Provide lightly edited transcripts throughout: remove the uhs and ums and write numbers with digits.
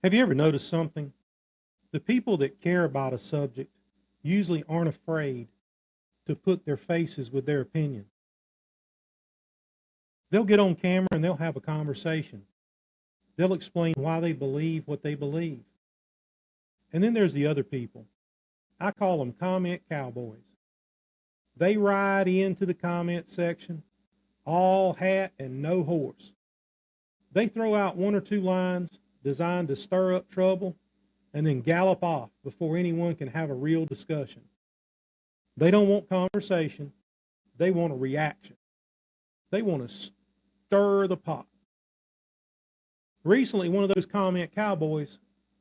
Have you ever noticed something? The people that care about a subject usually aren't afraid to put their faces with their opinion. They'll get on camera and they'll have a conversation. They'll explain why they believe what they believe. And then there's the other people. I call them comment cowboys. They ride into the comment section, all hat and no horse. They throw out one or two lines designed to stir up trouble and then gallop off before anyone can have a real discussion. They don't want conversation. They want a reaction. They want to stir the pot. Recently, one of those comment cowboys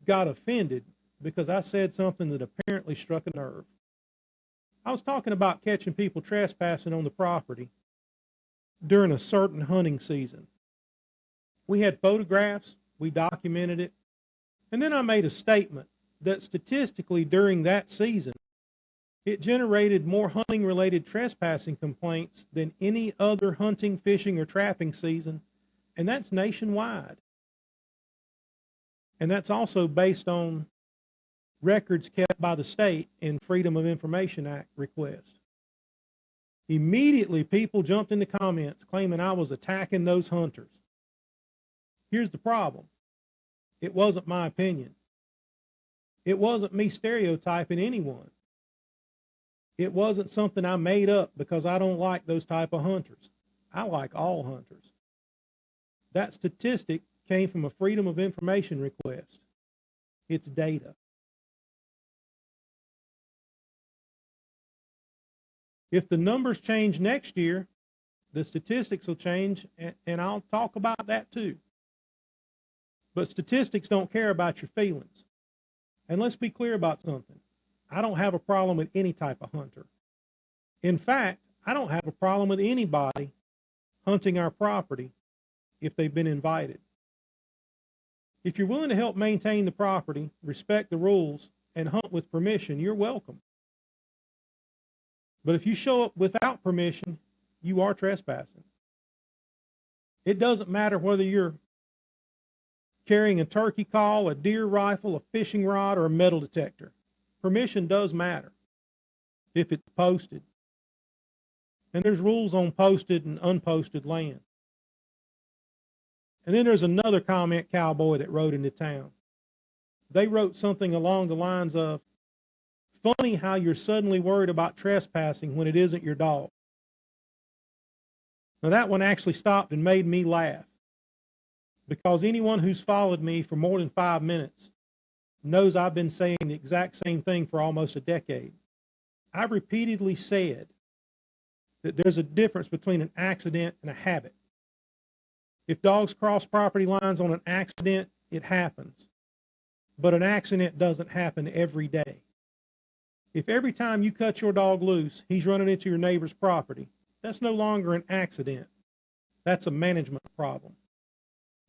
got offended because I said something that apparently struck a nerve. I was talking about catching people trespassing on the property during a certain hunting season. We had photographs, we documented it, and then I made a statement that statistically during that season, it generated more hunting-related trespassing complaints than any other hunting, fishing, or trapping season, and that's nationwide. And that's also based on records kept by the state in Freedom of Information Act requests. Immediately, people jumped in the comments claiming I was attacking those hunters. Here's the problem. It wasn't my opinion. It wasn't me stereotyping anyone. It wasn't something I made up because I don't like those type of hunters. I like all hunters. That statistic came from a Freedom of Information request. It's data. If the numbers change next year, the statistics will change, and I'll talk about that too. But statistics don't care about your feelings. And let's be clear about something. I don't have a problem with any type of hunter. In fact, I don't have a problem with anybody hunting our property if they've been invited. If you're willing to help maintain the property, respect the rules, and hunt with permission, you're welcome. But if you show up without permission, you are trespassing. It doesn't matter whether you're carrying a turkey call, a deer rifle, a fishing rod, or a metal detector. Permission does matter if it's posted. And there's rules on posted and unposted land. And then there's another comment cowboy that rode into town. They wrote something along the lines of, "Funny how you're suddenly worried about trespassing when it isn't your dog." Now that one actually stopped and made me laugh, because anyone who's followed me for more than 5 minutes knows I've been saying the exact same thing for almost a decade. I've repeatedly said that there's a difference between an accident and a habit. If dogs cross property lines on an accident, it happens. But an accident doesn't happen every day. If every time you cut your dog loose, he's running into your neighbor's property, that's no longer an accident. That's a management problem.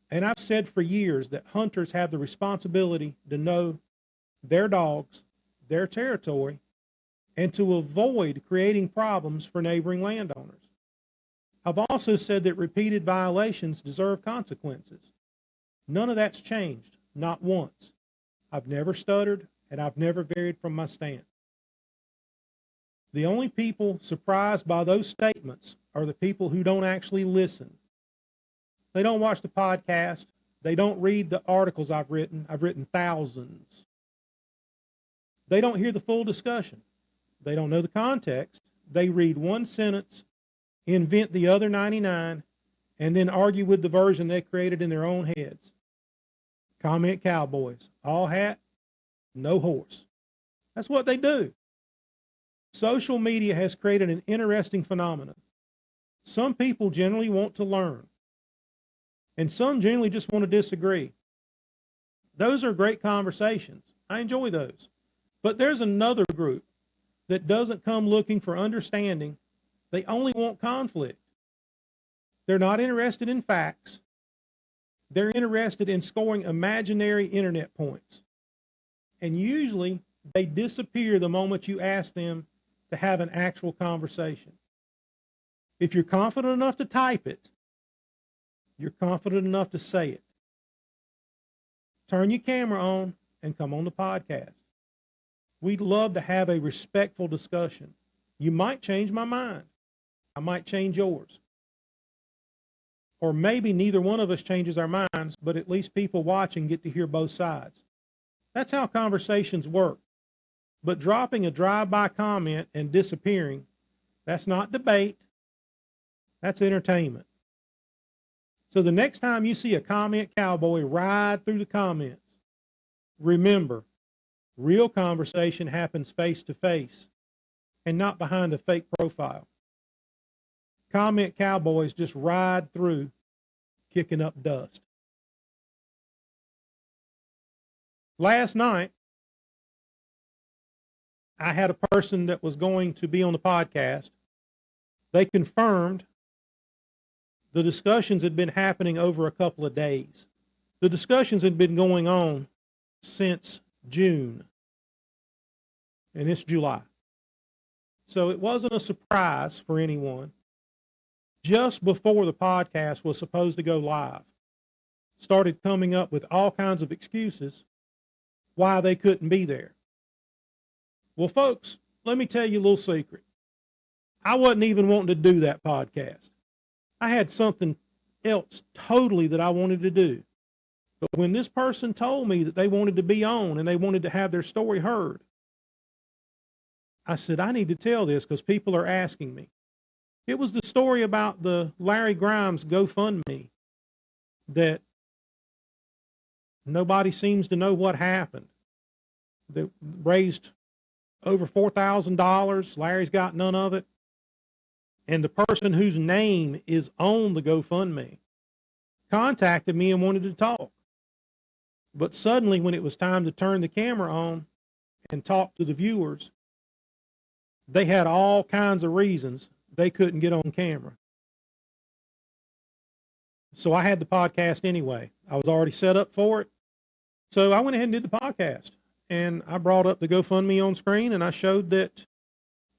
And I've said for years that hunters have the responsibility to know their dogs, their territory, and to avoid creating problems for neighboring landowners. I've also said that repeated violations deserve consequences. None of that's changed, not once. I've never stuttered, and I've never varied from my stance. The only people surprised by those statements are the people who don't actually listen. They don't watch the podcast. They don't read the articles I've written. I've written thousands. They don't hear the full discussion. They don't know the context. They read one sentence, invent the other 99, and then argue with the version they created in their own heads. Comment cowboys. All hat, no horse. That's what they do. Social media has created an interesting phenomenon. Some people generally want to learn, and some generally just want to disagree. Those are great conversations. I enjoy those. But there's another group that doesn't come looking for understanding. They only want conflict. They're not interested in facts. They're interested in scoring imaginary internet points. And usually they disappear the moment you ask them to have an actual conversation. If you're confident enough to type it, you're confident enough to say it. turn your camera on and come on the podcast. We'd love to have a respectful discussion. You might change my mind. I might change yours. Or maybe neither one of us changes our minds, but at least people watching get to hear both sides. That's how conversations work. But dropping a drive-by comment and disappearing, that's not debate. That's entertainment. So the next time you see a comment cowboy ride through the comments, remember, real conversation happens face to face and not behind a fake profile. Comment cowboys just ride through kicking up dust. Last night, I had a person that was going to be on the podcast. They confirmed the discussions had been happening over a couple of days. The discussions had been going on since June, and it's July. So it wasn't a surprise for anyone. Just before the podcast was supposed to go live, started coming up with all kinds of excuses why they couldn't be there. Well, folks, let me tell you a little secret. I wasn't even wanting to do that podcast. I had something else totally that I wanted to do. But when this person told me that they wanted to be on and they wanted to have their story heard, I said, I need to tell this because people are asking me. It was the story about the Larry Grimes GoFundMe that nobody seems to know what happened. They raised over $4,000. Larry's got none of it. And the person whose name is on the GoFundMe contacted me and wanted to talk. But suddenly, when it was time to turn the camera on and talk to the viewers, they had all kinds of reasons they couldn't get on camera. So I had the podcast anyway. I was already set up for it. So I went ahead and did the podcast. And I brought up the GoFundMe on screen and I showed that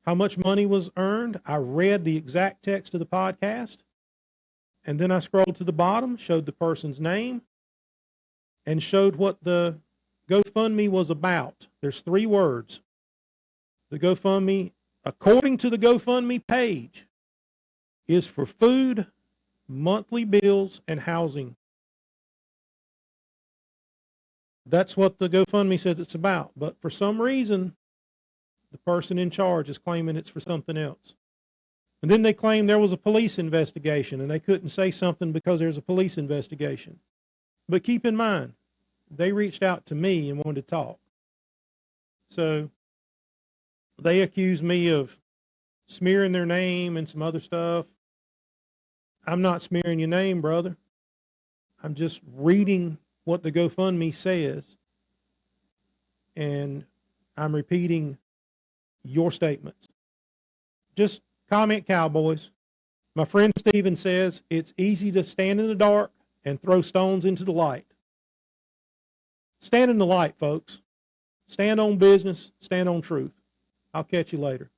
how much money was earned. I read the exact text of the podcast. And then I scrolled to the bottom, showed the person's name, and showed what the GoFundMe was about. There's 3 words. The GoFundMe, according to the GoFundMe page, is for food, monthly bills, and housing. That's what the GoFundMe says it's about. But for some reason, the person in charge is claiming it's for something else. And then they claim there was a police investigation, and they couldn't say something because there's a police investigation. But keep in mind, they reached out to me and wanted to talk. So they accused me of smearing their name and some other stuff. I'm not smearing your name, brother. I'm just reading what the GoFundMe says, and I'm repeating your statements. Just comment cowboys. My friend Stephen says it's easy to stand in the dark and throw stones into the light. Stand in the light, folks. Stand on business. Stand on truth. I'll catch you later.